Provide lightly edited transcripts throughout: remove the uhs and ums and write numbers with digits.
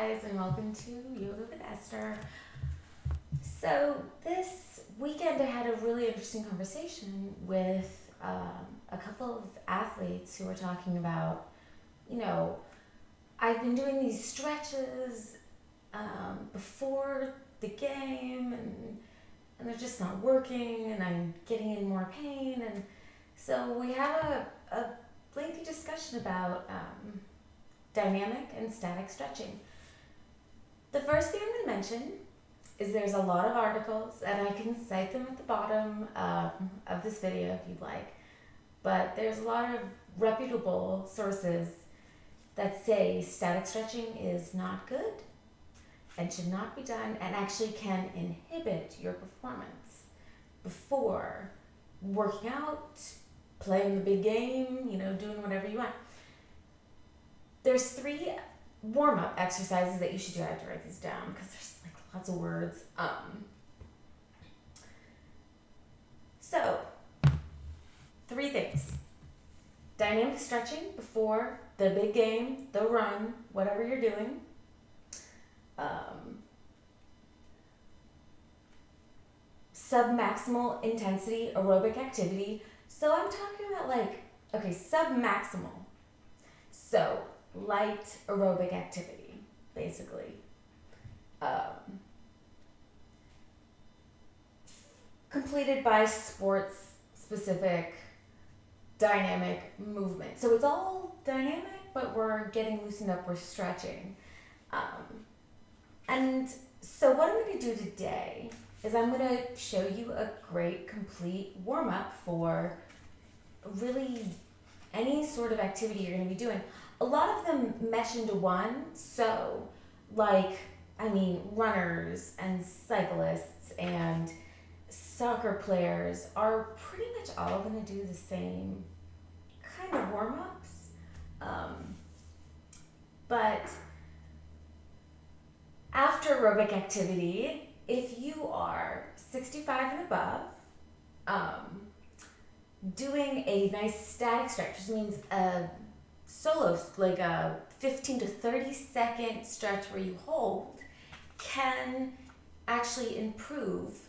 guys, and welcome to Yoga with Esther. So this weekend I had a really interesting conversation with a couple of athletes who were talking about, I've been doing these stretches before the game and they're just not working and I'm getting in more pain. And so we had a lengthy discussion about dynamic and static stretching. The first thing I'm going to mention is there's a lot of articles, and I can cite them at the bottom of this video if you'd like, but there's a lot of reputable sources that say static stretching is not good and should not be done and actually can inhibit your performance before working out, playing the big game, doing whatever you want. There's 3 warm-up exercises that you should do. I have to write these down because there's lots of words. So, 3 things. Dynamic stretching before the big game, the run, whatever you're doing. Submaximal intensity aerobic activity. So I'm talking about submaximal. So light aerobic activity, basically. Completed by sports-specific dynamic movement. So it's all dynamic, but we're getting loosened up, we're stretching. And so what I'm going to do today is I'm going to show you a great complete warm-up for really any sort of activity you're going to be doing. A lot of them mesh into one, so runners and cyclists and soccer players are pretty much all going to do the same kind of warm-ups. But after aerobic activity, if you are 65 and above, doing a nice static stretch, which means a solo, like a 15 to 30 second stretch where you hold, can actually improve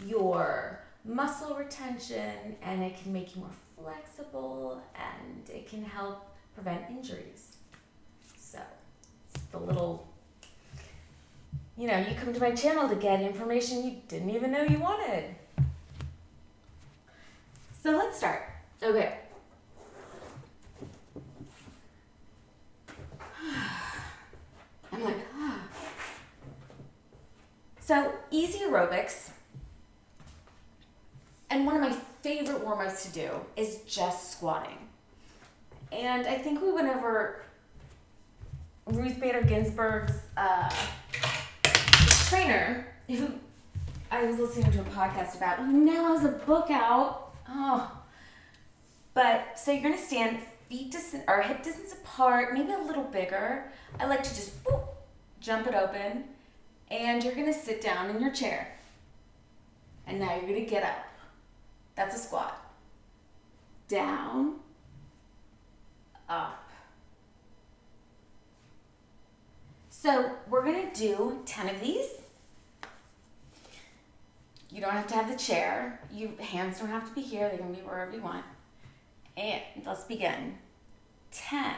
your muscle retention, and it can make you more flexible, and it can help prevent injuries. So it's the little, you come to my channel to get information you didn't even know you wanted. So let's start. Okay. I'm like, So easy aerobics. And one of my favorite warm-ups to do is just squatting. And I think we went over Ruth Bader Ginsburg's trainer, who I was listening to a podcast about, who now has a book out. But so you're gonna stand hip distance apart, maybe a little bigger. I like to just jump it open, and you're gonna sit down in your chair. And now you're gonna get up. That's a squat. Down, up. So we're gonna do 10 of these. You don't have to have the chair. Your hands don't have to be here. They can be wherever you want. And let's begin. 10.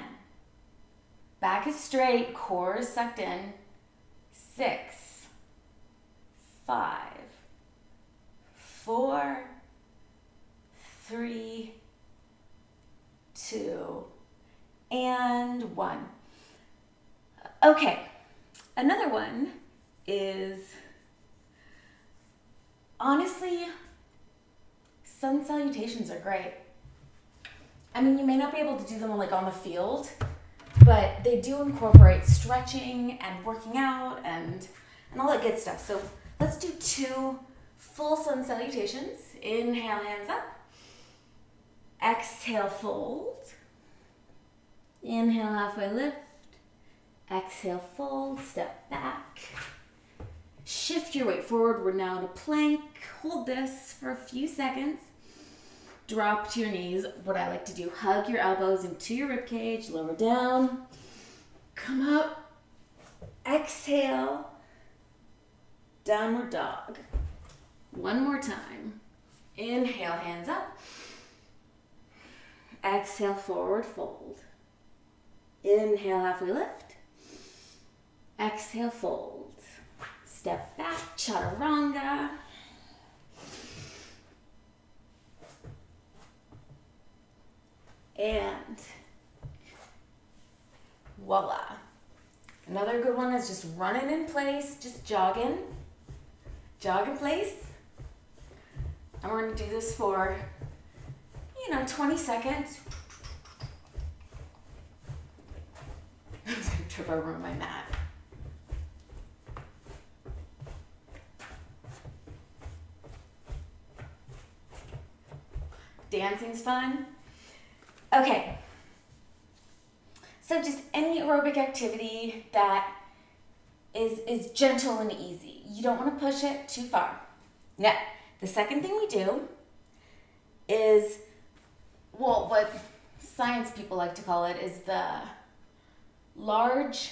Back is straight, core is sucked in. 6, 5, 4, 3, 2, and 1. Okay, another one is, honestly, sun salutations are great. You may not be able to do them on the field, but they do incorporate stretching and working out and all that good stuff. So let's do 2 full sun salutations. Inhale, hands up. Exhale, fold. Inhale, halfway lift. Exhale, fold, step back. Shift your weight forward. We're now in a plank. Hold this for a few seconds. Drop to your knees. What I like to do, hug your elbows into your rib cage, lower down. Come up. Exhale. exhale, downward dog. One more time. Inhale, hands up. Exhale, forward fold. Inhale, halfway lift. Exhale, fold. Step back, chaturanga. And voila. Another good one is just running in place, just jogging. Jog in place. And we're gonna do this for, 20 seconds. I'm just gonna trip over my mat. Dancing's fun. Okay. So just any aerobic activity that is gentle and easy. You don't want to push it too far. Now, the second thing we do is, what science people like to call it is the large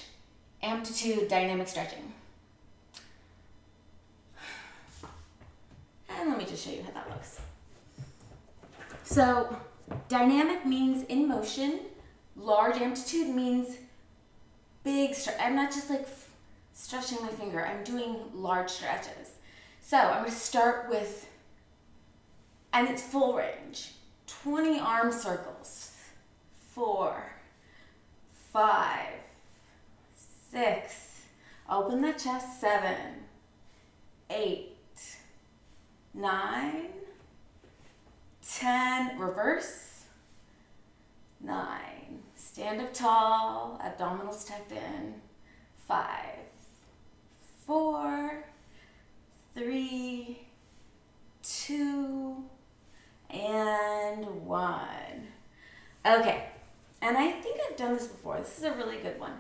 amplitude dynamic stretching. And let me just show you how that looks. So, dynamic means in motion. Large amplitude means big stretch. I'm not just like stretching my finger. I'm doing large stretches. So I'm going to start with, and it's full range, 20 arm circles. 4, 5, 6, open the chest, 7, 8, 9, 10, reverse, 9, stand up tall, abdominals tucked in, 5, 4, 3, 2, and 1. Okay, and I think I've done this before. This is a really good one.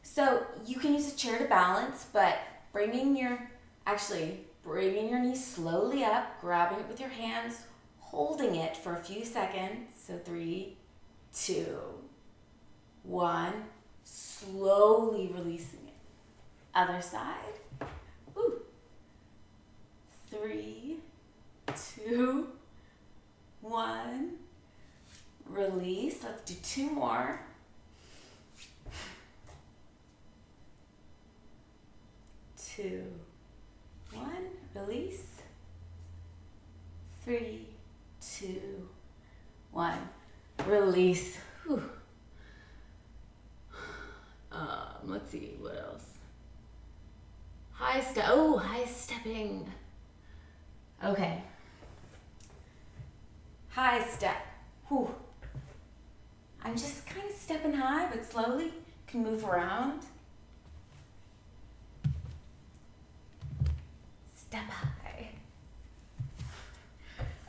So you can use a chair to balance, but bringing your knees slowly up, grabbing it with your hands, holding it for a few seconds. So 3, 2, 1, slowly releasing it. Other side. Ooh. 3, 2, 1. Release. Let's do 2 more. 2, 1. Release. 3, 2, 1. Release. Whew. Let's see, what else? High stepping. Okay. High step. Whew. I'm just kind of stepping high, but slowly can move around. Step high.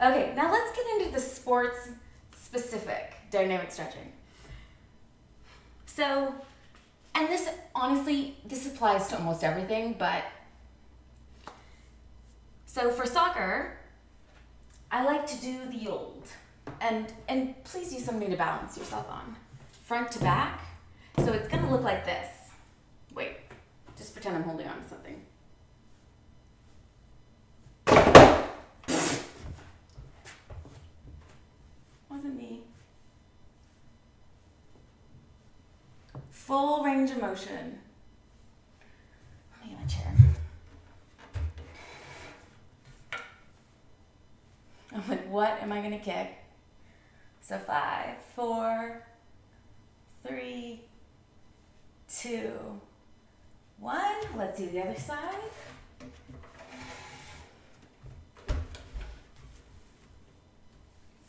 Okay, now let's get into the sports specific dynamic stretching. So, and this, honestly, this applies to almost everything, but so for soccer, I like to do the old, and please use something to balance yourself on. Front to back, so it's gonna look like this. Wait, just pretend I'm holding on to something. Wasn't me. Full range of motion. Let me get my chair. I'm like, what am I gonna kick? So 5, 4, 3, 2, 1. Let's do the other side.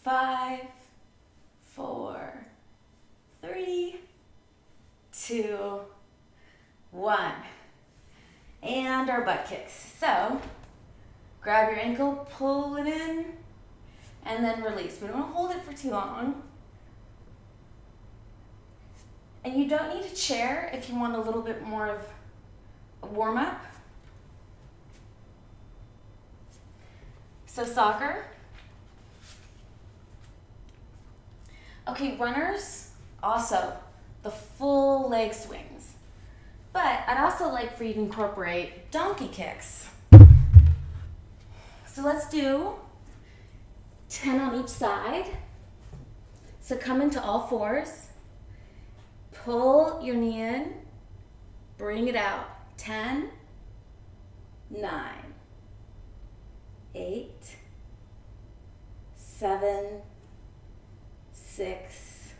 5, 4, 3, 2, 1. And our butt kicks. So, grab your ankle, pull it in, and then release. We don't want to hold it for too long. And you don't need a chair if you want a little bit more of a warm-up. So soccer. Okay, runners, also the full leg swings. But I'd also like for you to incorporate donkey kicks. So let's do 10 on each side. So come into all fours. Pull your knee in. Bring it out. 10, 9, 8, 7, 6,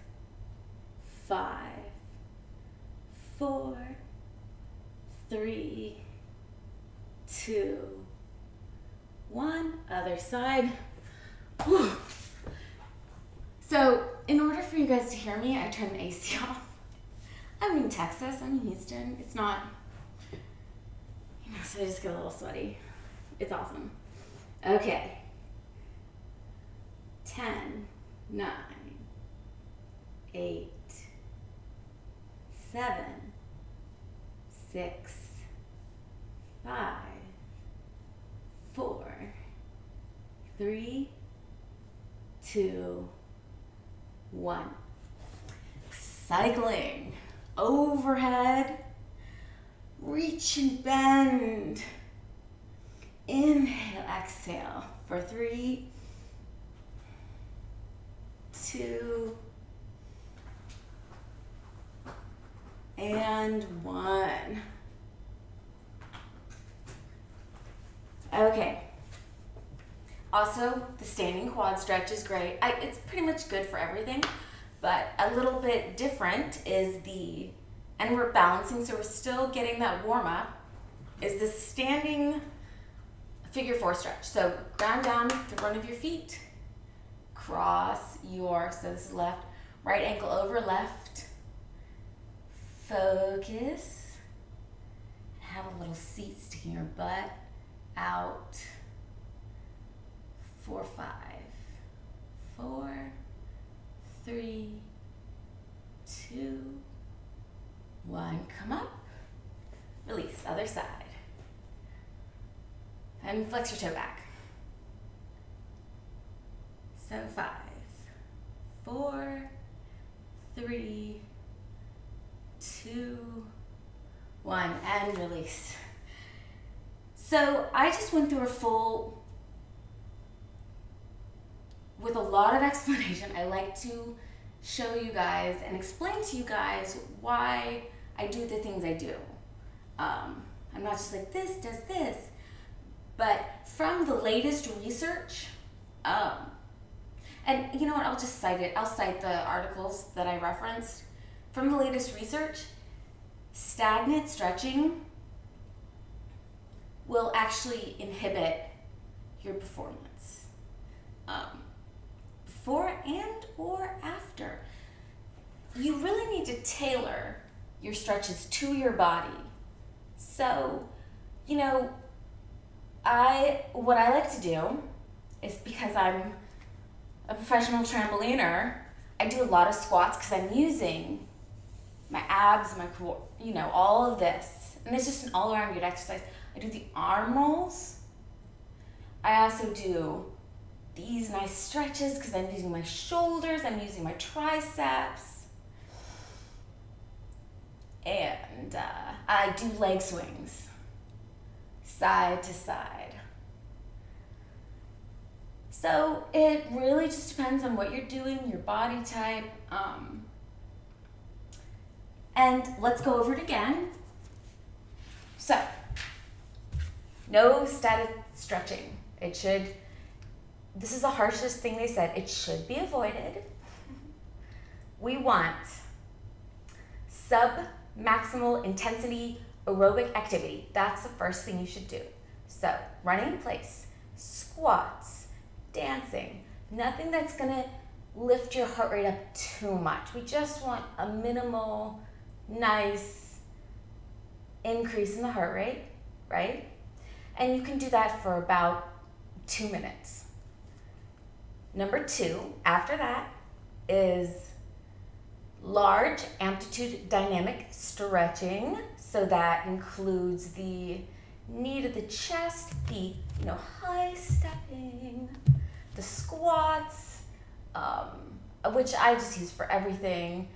5, 4, 3, 2, 1. Other side. Whew. So, in order for you guys to hear me, I turned the AC off. I'm in Texas. I'm in Houston. It's not, so I just get a little sweaty. It's awesome. Okay. 10, 9, 8, 7, 6, 5, 4, 3, 2, 1. Cycling. Overhead. Reach and bend. Inhale, exhale for 3, 2, and 1. Okay. Also, the standing quad stretch is great. It's pretty much good for everything, but a little bit different is and we're balancing, so we're still getting that warm up, is the standing figure 4 stretch. So ground down the front of your feet, cross so this is left, right ankle over left, focus, have a little seat sticking your butt out, 4, 5, 4, 3, 2, 1, come up, release, other side, and flex your toe back. So 5, 4, 3, 2, 1, and release. So I just went through with a lot of explanation. I like to show you guys and explain to you guys why I do the things I do. I'm not just like, this does this. But from the latest research, and you know what, I'll just cite it. I'll cite the articles that I referenced. From the latest research, stagnant stretching will actually inhibit your performance. Before and or after. You really need to tailor your stretches to your body. So, what I like to do is, because I'm a professional trampoliner, I do a lot of squats because I'm using my abs, my core, all of this. And it's just an all-around good exercise. I do the arm rolls. I also do these nice stretches because I'm using my shoulders, I'm using my triceps. And I do leg swings, side to side. So it really just depends on what you're doing, your body type. And let's go over it again. So, no static stretching. This is the harshest thing they said. It should be avoided. We want sub-maximal intensity aerobic activity. That's the first thing you should do. So, running in place, squats, dancing, nothing that's gonna lift your heart rate up too much. We just want a minimal, nice increase in the heart rate, right? And you can do that for about 2 minutes. Number 2, after that, is large amplitude dynamic stretching. So that includes the knee to the chest, the high stepping, the squats, which I just use for everything,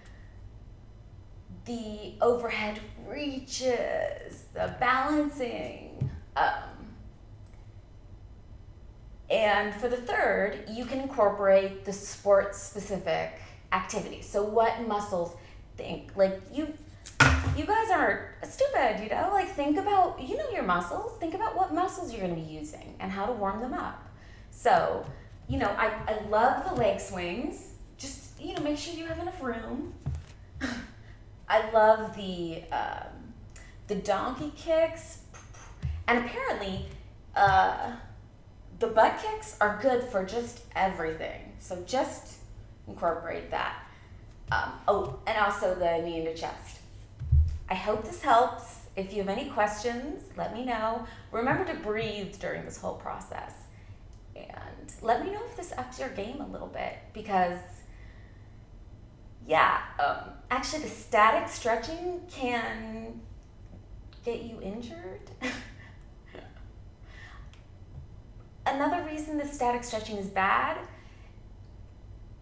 the overhead reaches, the balancing. And for the third, you can incorporate the sport-specific activities. So what muscles think, like you guys aren't stupid, you know? Like think about, you know your muscles. Think about what muscles you're gonna be using and how to warm them up. So, you know, I love the leg swings. Just, you know, make sure you have enough room. I love the donkey kicks. And apparently, the butt kicks are good for just everything. So just incorporate that. Oh, and also the knee into chest. I hope this helps. If you have any questions, let me know. Remember to breathe during this whole process. And let me know if this ups your game a little bit because, yeah, actually the static stretching can get you injured. Another reason the static stretching is bad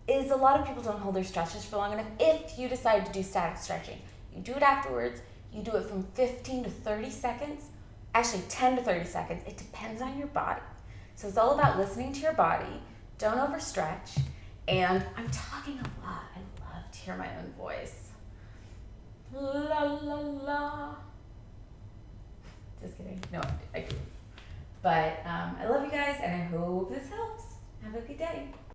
is a lot of people don't hold their stretches for long enough. If you decide to do static stretching, you do it afterwards, you do it from 15 to 30 seconds, actually 10 to 30 seconds. It depends on your body. So it's all about listening to your body. Don't overstretch. And I'm talking a lot. I love to hear my own voice. La la la. Just kidding. No, I do. But I love you guys and I hope this helps. Have a good day.